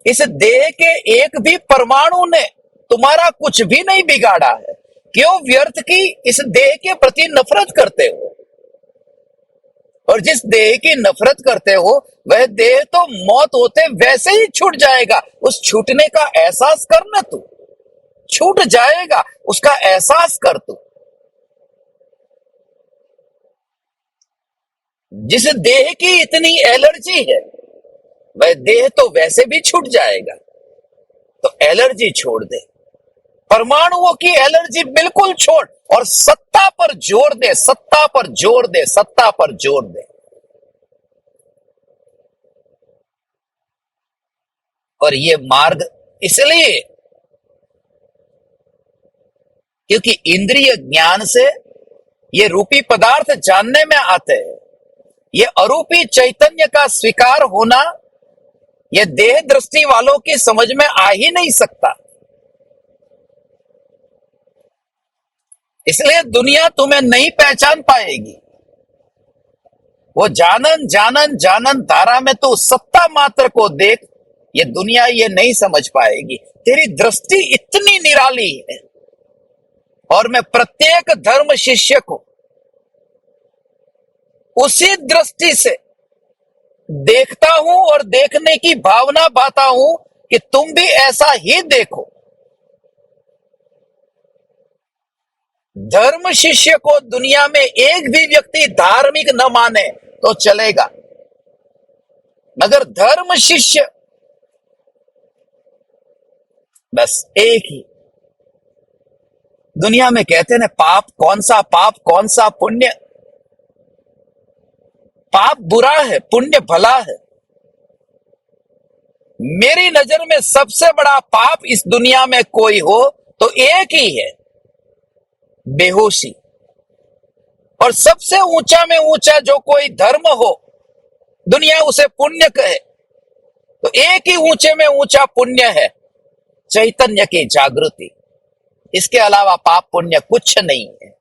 इस देह के एक भी परमाणु ने तुम्हारा कुछ भी नहीं बिगाड़ा है। क्यों व्यर्थ की इस देह के प्रति नफरत करते हो? और जिस देह की नफरत करते हो वह देह तो मौत होते वैसे ही छूट जाएगा। उस छूटने का एहसास कर ना तू। छूट जाएगा, उसका एहसास कर तू। जिस देह की इतनी एलर्जी है वह देह तो वैसे भी छूट जाएगा। तो एलर्जी छोड़ दे, परमाणुओं की एलर्जी बिल्कुल छोड़ और सत्ता पर जोर दे, सत्ता पर जोर दे, सत्ता पर जोर दे। और ये मार्ग इसलिए क्योंकि इंद्रिय ज्ञान से ये रूपी पदार्थ जानने में आते हैं। ये अरूपी चैतन्य का स्वीकार होना ये देह दृष्टि वालों की समझ में आ ही नहीं सकता। इसलिए दुनिया तुम्हें नहीं पहचान पाएगी। वो जानन जानन जानन धारा में तो सत्ता मात्र को देख, ये दुनिया ये नहीं समझ पाएगी। तेरी दृष्टि इतनी निराली है। और मैं प्रत्येक धर्म शिष्य को उसी दृष्टि से देखता हूं और देखने की भावना पाता हूं कि तुम भी ऐसा ही देखो। धर्म शिष्य को दुनिया में एक भी व्यक्ति धार्मिक न माने तो चलेगा, मगर धर्म शिष्य बस एक ही। दुनिया में कहते हैं पाप कौन सा पुण्य। पाप बुरा है, पुण्य भला है। मेरी नजर में सबसे बड़ा पाप इस दुनिया में कोई हो तो एक ही है, बेहोशी। और सबसे ऊंचा में ऊंचा जो कोई धर्म हो, दुनिया उसे पुण्य कहे, तो एक ही ऊंचे में ऊंचा पुण्य है, चैतन्य की जागृति। इसके अलावा पाप पुण्य कुछ नहीं है।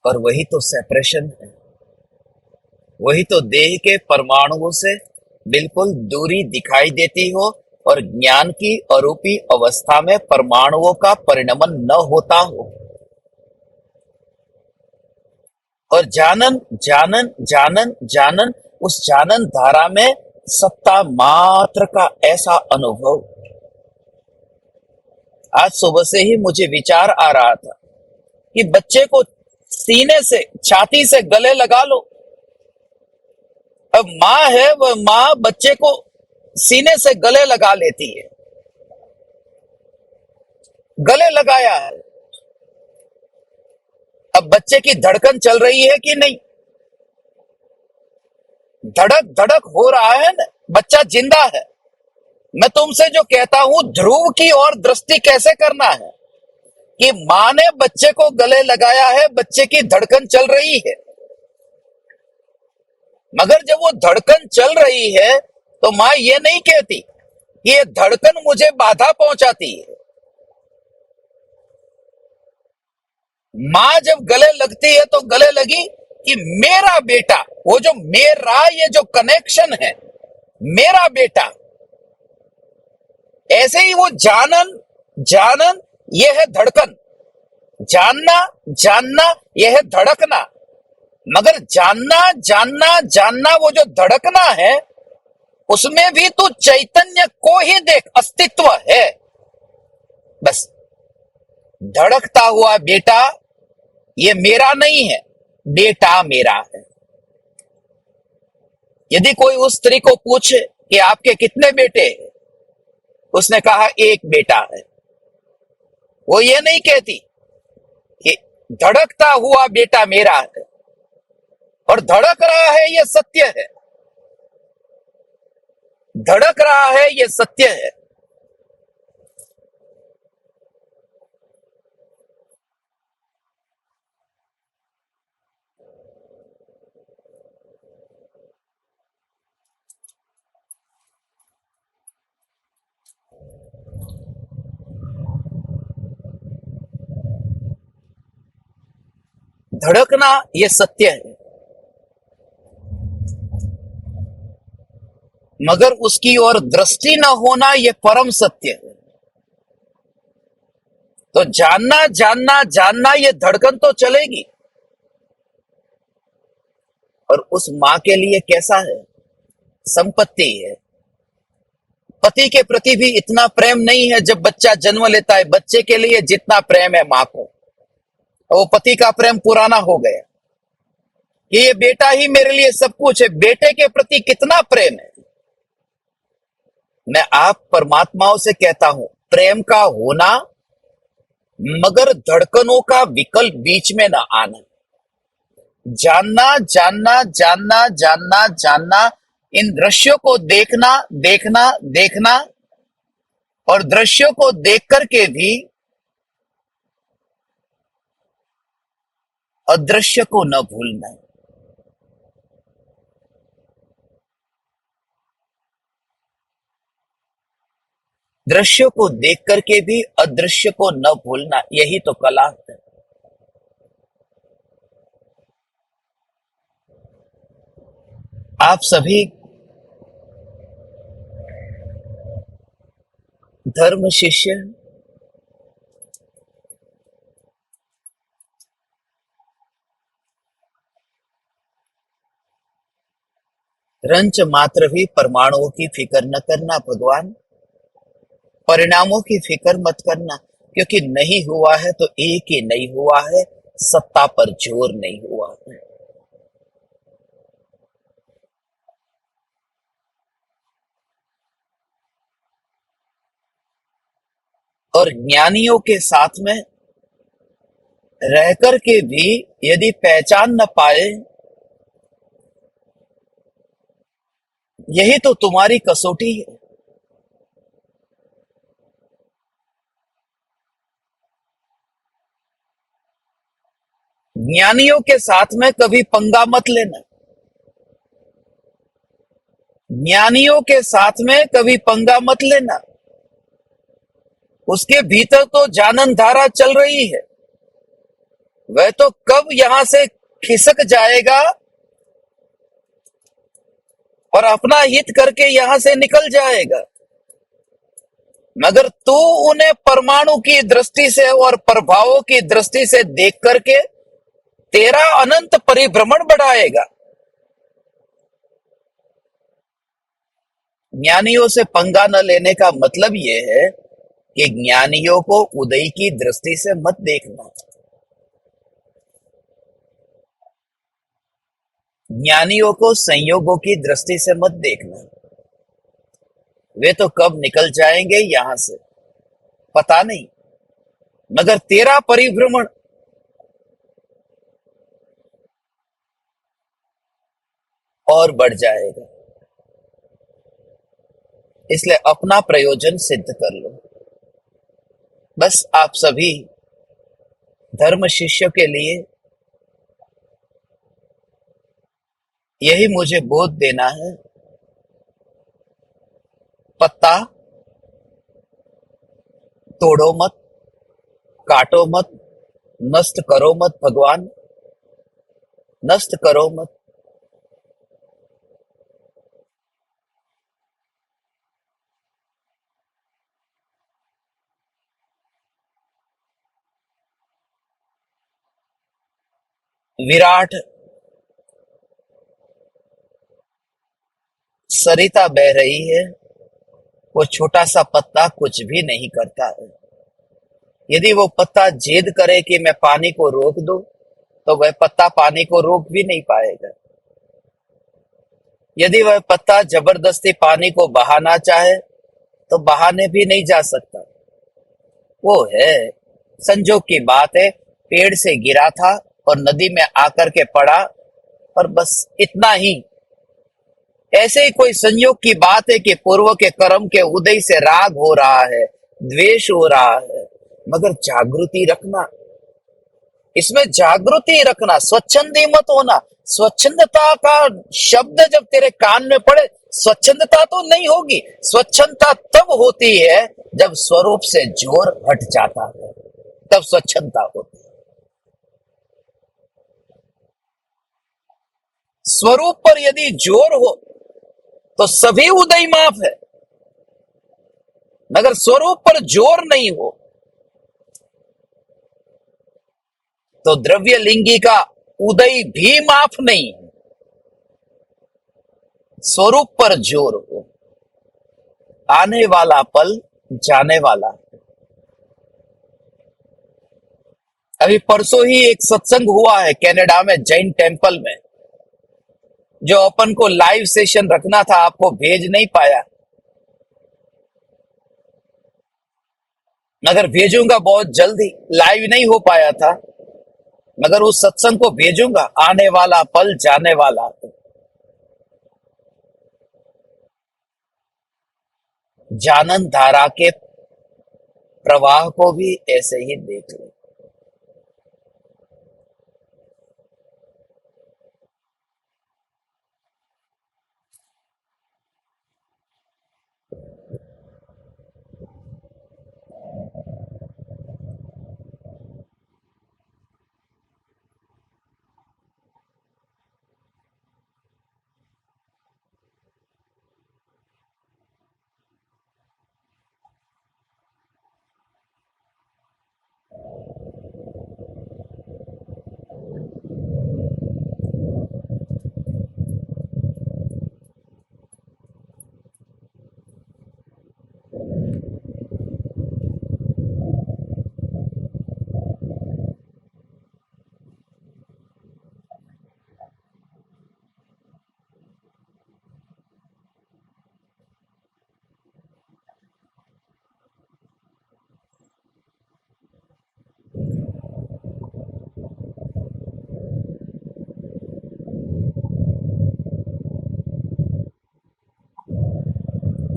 और वही तो सेपरेशन है, वही तो देह के परमाणुओं से बिल्कुल दूरी दिखाई देती हो और ज्ञान की अरूपी अवस्था में परमाणुओं का परिणमन न होता हो। और जानन जानन जानन जानन, उस जानन धारा में सत्ता मात्र का ऐसा अनुभव। आज सुबह से ही मुझे विचार आ रहा था कि बच्चे को सीने से, छाती से गले लगा लो। अब माँ है, वह माँ बच्चे को सीने से गले लगा लेती है। गले लगाया है, अब बच्चे की धड़कन चल रही है कि नहीं? धड़क धड़क हो रहा है ना, बच्चा जिंदा है। मैं तुमसे जो कहता हूं, ध्रुव की ओर दृष्टि कैसे करना है कि मां ने बच्चे को गले लगाया है, बच्चे की धड़कन चल रही है। मगर जब वो धड़कन चल रही है तो मां ये नहीं कहती कि ये धड़कन मुझे बाधा पहुंचाती है। मां जब गले लगती है तो गले लगी कि मेरा बेटा, वो जो मेरा, ये जो कनेक्शन है, मेरा बेटा। ऐसे ही वो जानन जानन, ये है धड़कन। जानना जानना, ये है धड़कना। मगर जानना जानना जानना, वो जो धड़कना है उसमें भी तू चैतन्य को ही देख, अस्तित्व है। बस धड़कता हुआ बेटा, ये मेरा नहीं है, बेटा मेरा है। यदि कोई उस स्त्री को पूछे कि आपके कितने बेटे हैं, उसने कहा एक बेटा है। वो ये नहीं कहती कि धड़कता हुआ बेटा मेरा है, और धड़क रहा है ये सत्य है, धड़क रहा है ये सत्य है। धड़कना ये सत्य है, मगर उसकी ओर दृष्टि न होना ये परम सत्य है। तो जानना जानना जानना ये धड़कन तो चलेगी। और उस मां के लिए कैसा है? संपत्ति है। पति के प्रति भी इतना प्रेम नहीं है। जब बच्चा जन्म लेता है, बच्चे के लिए जितना प्रेम है मां को, वो पति का प्रेम पुराना हो गया कि ये बेटा ही मेरे लिए सब कुछ है। बेटे के प्रति कितना प्रेम है। मैं आप परमात्माओं से कहता हूं, प्रेम का होना, मगर धड़कनों का विकल्प बीच में ना आना। जानना जानना जानना जानना जानना, इन दृश्यों को देखना देखना देखना, और दृश्यों को देख करके भी अदृश्य को न भूलना। दृश्यों को देख करके भी अदृश्य को न भूलना, यही तो कला है। आप सभी धर्म शिष्य, रंच मात्र भी परमाणुओं की फिक्र न करना भगवान, परिणामों की फिक्र मत करना, क्योंकि नहीं हुआ है तो एक ही नहीं हुआ है, सत्ता पर जोर नहीं हुआ है। और ज्ञानियों के साथ में रह कर के भी यदि पहचान न पाए, यही तो तुम्हारी कसौटी है। ज्ञानियों के साथ में कभी पंगा मत लेना। ज्ञानियों के साथ में कभी पंगा मत लेना। उसके भीतर तो जानन धारा चल रही है। वह तो कब यहां से खिसक जाएगा और अपना हित करके यहां से निकल जाएगा, मगर तू उन्हें परमाणु की दृष्टि से और प्रभावों की दृष्टि से देख करके तेरा अनंत परिभ्रमण बढ़ाएगा। ज्ञानियों से पंगा न लेने का मतलब यह है कि ज्ञानियों को उदय की दृष्टि से मत देखना। ज्ञानियों को संयोगों की दृष्टि से मत देखना। वे तो कब निकल जाएंगे यहां से पता नहीं, मगर तेरा परिभ्रमण और बढ़ जाएगा। इसलिए अपना प्रयोजन सिद्ध कर लो। बस आप सभी धर्म शिष्यों के लिए यही मुझे बोध देना है। पत्ता तोड़ो मत, काटो मत, नष्ट करो मत भगवान, नष्ट करो मत। विराट सरिता बह रही है, वो छोटा सा पत्ता कुछ भी नहीं करता है। यदि वो पत्ता जिद करे कि मैं पानी को रोक दूं, तो वह पत्ता पानी को रोक भी नहीं पाएगा। यदि वह पत्ता जबरदस्ती पानी को बहाना चाहे, तो बहाने भी नहीं जा सकता। वो है, संजोग की बात है, पेड़ से गिरा था और नदी में आकर के पड़ा, और बस इतना ही। ऐसे ही कोई संयोग की बात है कि पूर्व के कर्म के उदय से राग हो रहा है, द्वेष हो रहा है, मगर जागृति रखना, इसमें जागृति रखना, स्वच्छंदी मत होना। स्वच्छंदता का शब्द जब तेरे कान में पड़े, स्वच्छंदता तो नहीं होगी। स्वच्छंदता तब होती है जब स्वरूप से जोर हट जाता है, तब स्वच्छंदता होती है। स्वरूप पर यदि जोर हो तो सभी उदय माफ है, मगर स्वरूप पर जोर नहीं हो तो द्रव्य लिंगी का उदय भी माफ नहीं है। स्वरूप पर जोर हो। आने वाला पल जाने वाला। अभी परसों ही एक सत्संग हुआ है कनाडा में, जैन टेम्पल में, जो अपन को लाइव सेशन रखना था, आपको भेज नहीं पाया, मगर भेजूंगा बहुत जल्दी। लाइव नहीं हो पाया था, मगर उस सत्संग को भेजूंगा। आने वाला पल जाने वाला। जानन धारा के प्रवाह को भी ऐसे ही देख ले।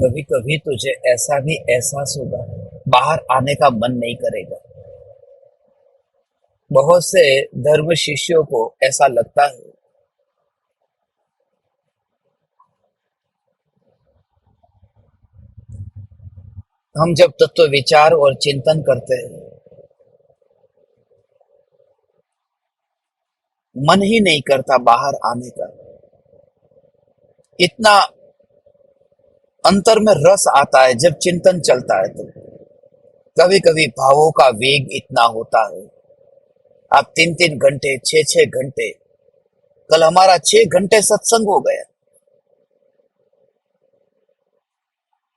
कभी कभी तुझे ऐसा भी एहसास होगा, बाहर आने का मन नहीं करेगा। बहुत से धर्म शिष्यों को ऐसा लगता है। हम जब तत्व विचार और चिंतन करते हैं, मन ही नहीं करता बाहर आने का। इतना अंतर में रस आता है जब चिंतन चलता है। तो कभी कभी भावों का वेग इतना होता है, आप 3-3 घंटे, 6-6 घंटे, कल हमारा 6 घंटे सत्संग हो गया।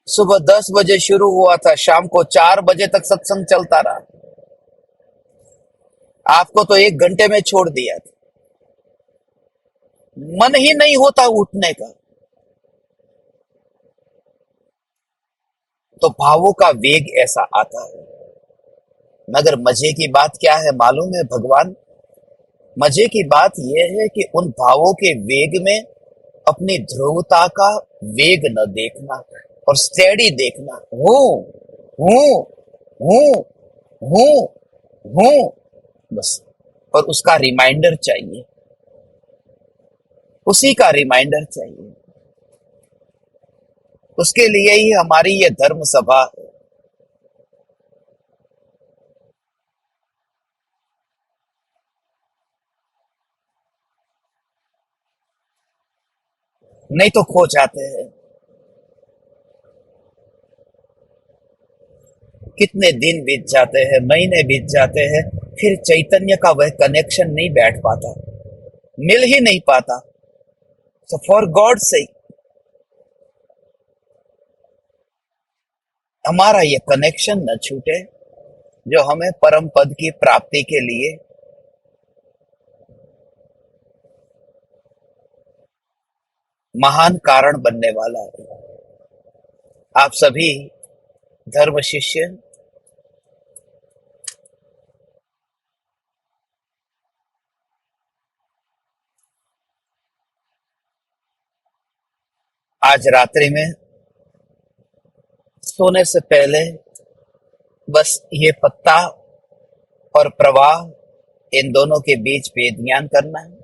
सुबह 10 बजे शुरू हुआ था, शाम को 4 बजे तक सत्संग चलता रहा। आपको तो 1 घंटे में छोड़ दिया था। मन ही नहीं होता उठने का। तो भावों का वेग ऐसा आता है। मगर मजे की बात क्या है मालूम है भगवान? मजे की बात यह है कि उन भावों के वेग में अपनी ध्रुवता का वेग न देखना, और स्टेडी देखना। हूं हूं हूं हूं, बस। और उसका रिमाइंडर चाहिए, उसी का रिमाइंडर चाहिए। उसके लिए ही हमारी ये धर्म सभा है। नहीं तो खो जाते हैं। कितने दिन बीत जाते हैं, महीने बीत जाते हैं, फिर चैतन्य का वह कनेक्शन नहीं बैठ पाता, मिल ही नहीं पाता। सो फॉर गॉड से हमारा ये कनेक्शन न छूटे, जो हमें परम पद की प्राप्ति के लिए महान कारण बनने वाला है। आप सभी धर्म शिष्य, आज रात्रि में सोने से पहले बस ये पत्ता और प्रवाह, इन दोनों के बीच भेद ज्ञान करना है।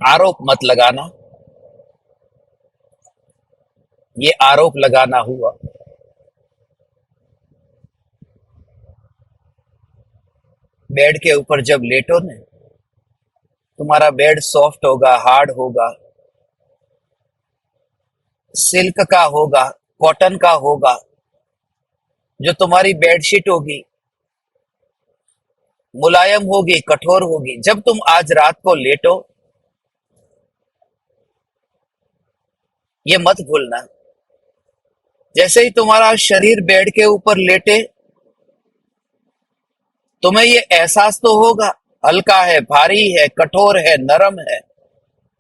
आरोप मत लगाना, ये आरोप लगाना हुआ। बेड के ऊपर जब लेटो न, तुम्हारा बेड सॉफ्ट होगा, हार्ड होगा, सिल्क का होगा, कॉटन का होगा। जो तुम्हारी बेडशीट होगी मुलायम होगी, कठोर होगी। जब तुम आज रात को लेटो, ये मत भूलना, जैसे ही तुम्हारा शरीर बेड के ऊपर लेटे, तुम्हें ये एहसास तो होगा, हल्का है, भारी है, कठोर है, नरम है,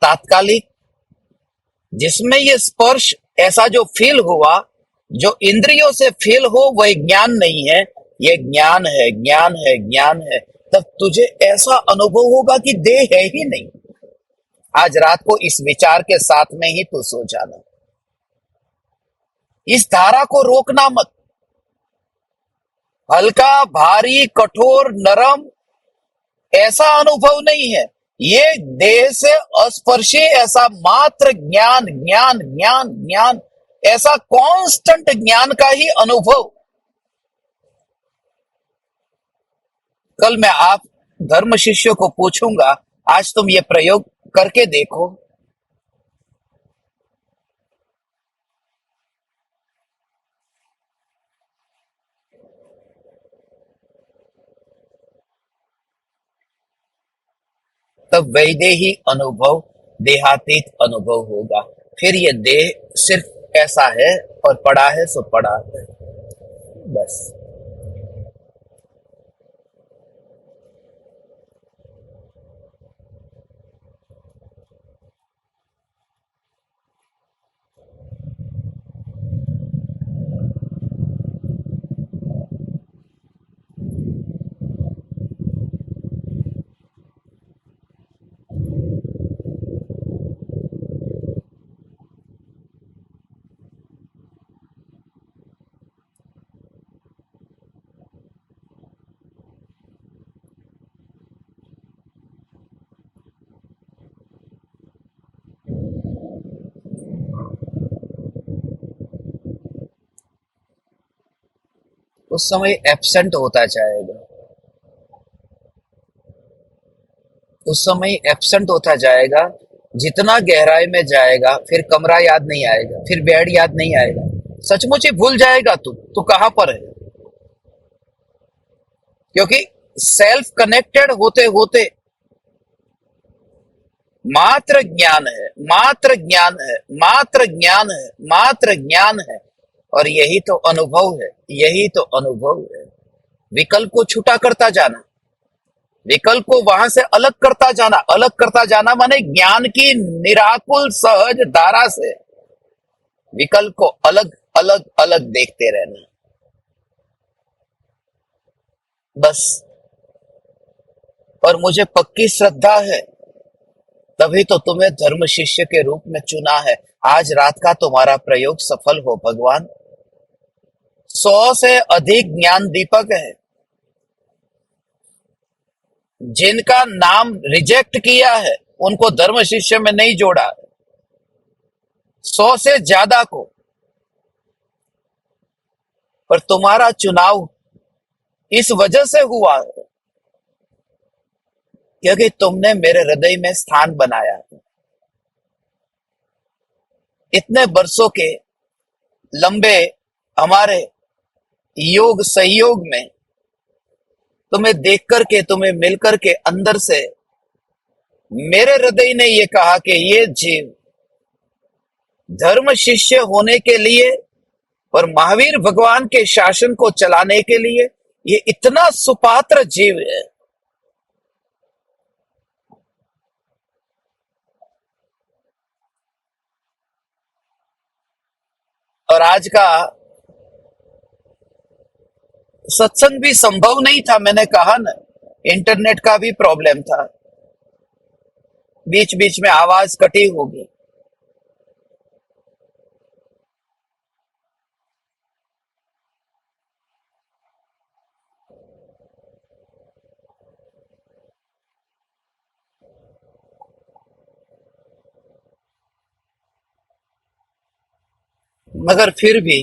तात्कालिक। जिसमें ये स्पर्श ऐसा जो फील हुआ, जो इंद्रियों से फील हो, वह ज्ञान नहीं है, ये ज्ञान है, ज्ञान है, ज्ञान है। तब तुझे ऐसा अनुभव होगा कि देह है ही नहीं। आज रात को इस विचार के साथ में ही तू सो जाना। इस धारा को रोकना मत। हल्का, भारी, कठोर, नरम, ऐसा अनुभव नहीं है। ये देह से अस्पर्शी ऐसा मात्र ज्ञान, ज्ञान, ज्ञान, ज्ञान, ऐसा कांस्टेंट ज्ञान का ही अनुभव। कल मैं आप धर्म शिष्यों को पूछूंगा, आज तुम ये प्रयोग करके देखो। तब वैदेही अनुभव, देहातीत अनुभव होगा। फिर ये देह सिर्फ ऐसा है और पड़ा है सो पड़ा है, बस। उस समय एब्सेंट होता जाएगा, उस समय एब्सेंट होता जाएगा। जितना गहराई में जाएगा, फिर कमरा याद नहीं आएगा, फिर बेड याद नहीं आएगा। सचमुच ही भूल जाएगा तू कहां पर है। क्योंकि सेल्फ कनेक्टेड होते होते मात्र ज्ञान है, मात्र ज्ञान है, मात्र ज्ञान है, मात्र ज्ञान है। और यही तो अनुभव है, यही तो अनुभव है। विकल्प को छूटा करता जाना, विकल्प को वहां से अलग करता जाना। अलग करता जाना माने ज्ञान की निराकुल सहज धारा से विकल्प को अलग अलग अलग देखते रहना, बस। और मुझे पक्की श्रद्धा है, तभी तो तुम्हें धर्म शिष्य के रूप में चुना है। आज रात का तुम्हारा प्रयोग सफल हो भगवान। 100 से अधिक ज्ञान दीपक है, जिनका नाम रिजेक्ट किया है उनको धर्म शिष्य में नहीं जोड़ा। 100 से ज्यादा को। पर तुम्हारा चुनाव इस वजह से हुआ क्योंकि तुमने मेरे हृदय में स्थान बनाया। इतने वर्षों के लंबे हमारे योग सहयोग में तुम्हें देख करके, तुम्हें मिल करके अंदर से मेरे हृदय ने ये कहा कि ये जीव धर्म शिष्य होने के लिए और महावीर भगवान के शासन को चलाने के लिए ये इतना सुपात्र जीव है। और आज का सत्संग भी संभव नहीं था, मैंने कहा ना, इंटरनेट का भी प्रॉब्लम था, बीच बीच में आवाज कटी होगी। मगर फिर भी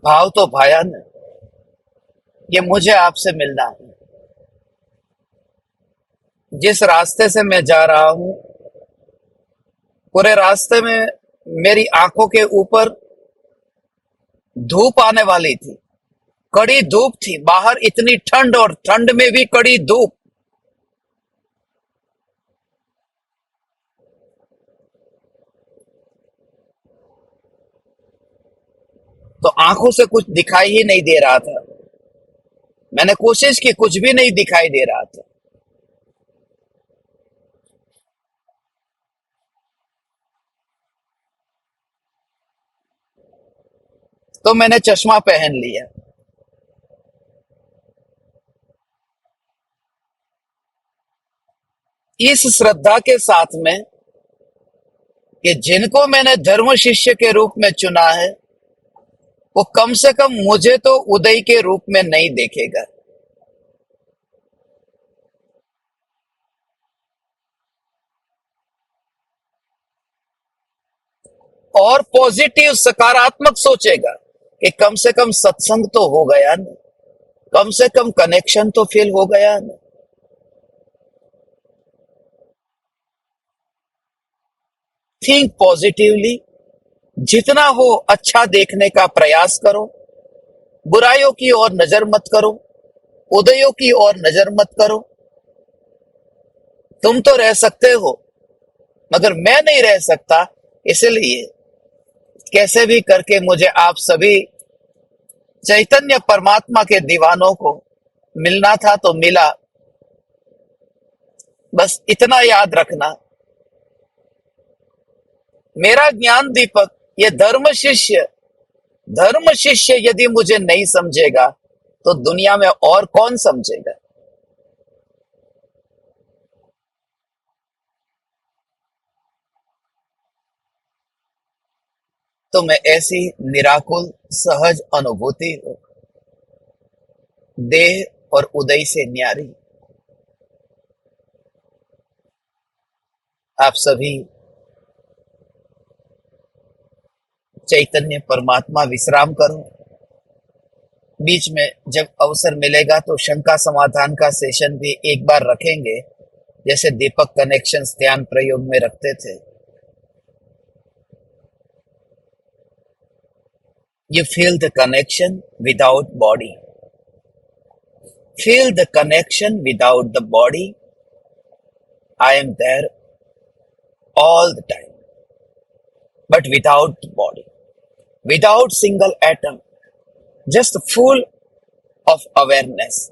भाव तो भाया न, ये मुझे आपसे मिलना है। जिस रास्ते से मैं जा रहा हूं, पूरे रास्ते में मेरी आंखों के ऊपर धूप आने वाली थी, कड़ी धूप थी, बाहर इतनी ठंड और ठंड में भी कड़ी धूप। तो आंखों से कुछ दिखाई ही नहीं दे रहा था। मैंने कोशिश की, कुछ भी नहीं दिखाई दे रहा था। तो मैंने चश्मा पहन लिया। इस श्रद्धा के साथ में कि जिनको मैंने धर्म शिष्य के रूप में चुना है, वो कम से कम मुझे तो उदय के रूप में नहीं देखेगा। और पॉजिटिव सकारात्मक सोचेगा कि कम से कम सत्संग तो हो गया ना, कम से कम कनेक्शन तो फील हो गया ना। थिंक पॉजिटिवली, जितना हो अच्छा देखने का प्रयास करो, बुराइयों की ओर नजर मत करो, उदयों की ओर नजर मत करो। तुम तो रह सकते हो, मगर मैं नहीं रह सकता, इसलिए कैसे भी करके मुझे आप सभी चैतन्य परमात्मा के दीवानों को मिलना था तो मिला। बस इतना याद रखना, मेरा ज्ञान दीपक, ये धर्म शिष्य यदि मुझे नहीं समझेगा तो दुनिया में और कौन समझेगा। तो मैं ऐसी निराकुल सहज अनुभूति हो, देह और उदय से न्यारी, आप सभी चैतन्य परमात्मा विश्राम करो। बीच में जब अवसर मिलेगा तो शंका समाधान का सेशन भी एक बार रखेंगे, जैसे दीपक कनेक्शंस ध्यान प्रयोग में रखते थे। You feel the connection without body. Feel the connection without the body. I am there all the time, but without the body, without single atom, just full of awareness,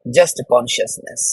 just consciousness.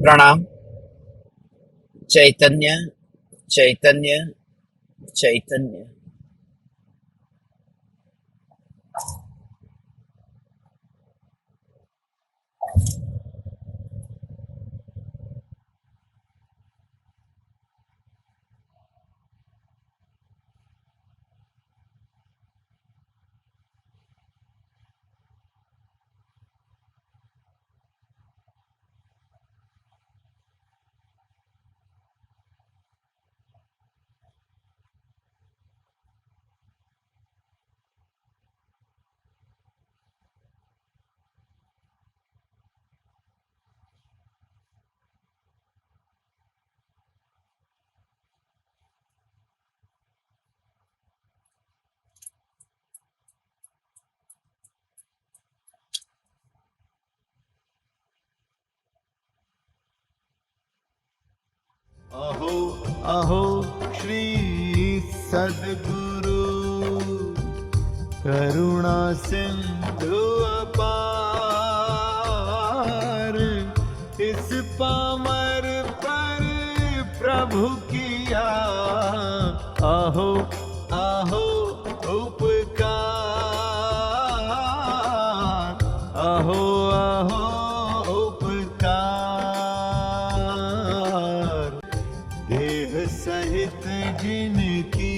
प्रणाम। चैतन्य चैतन्य चैतन्य। अहो अहो श्री सद्गुरु करुणा सिंधु अपार, इस Palmer पर प्रभु किया आहो आहो उपकार, आहो आहो उपकार। देह सहित जिनकी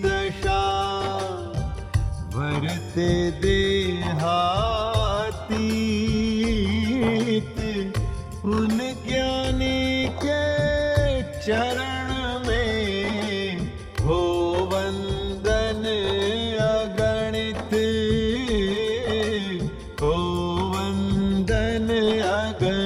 दशा वरते देहातीत, उन ज्ञानी के चरण में हो वंदन अगणित, हो वंदन अगणित।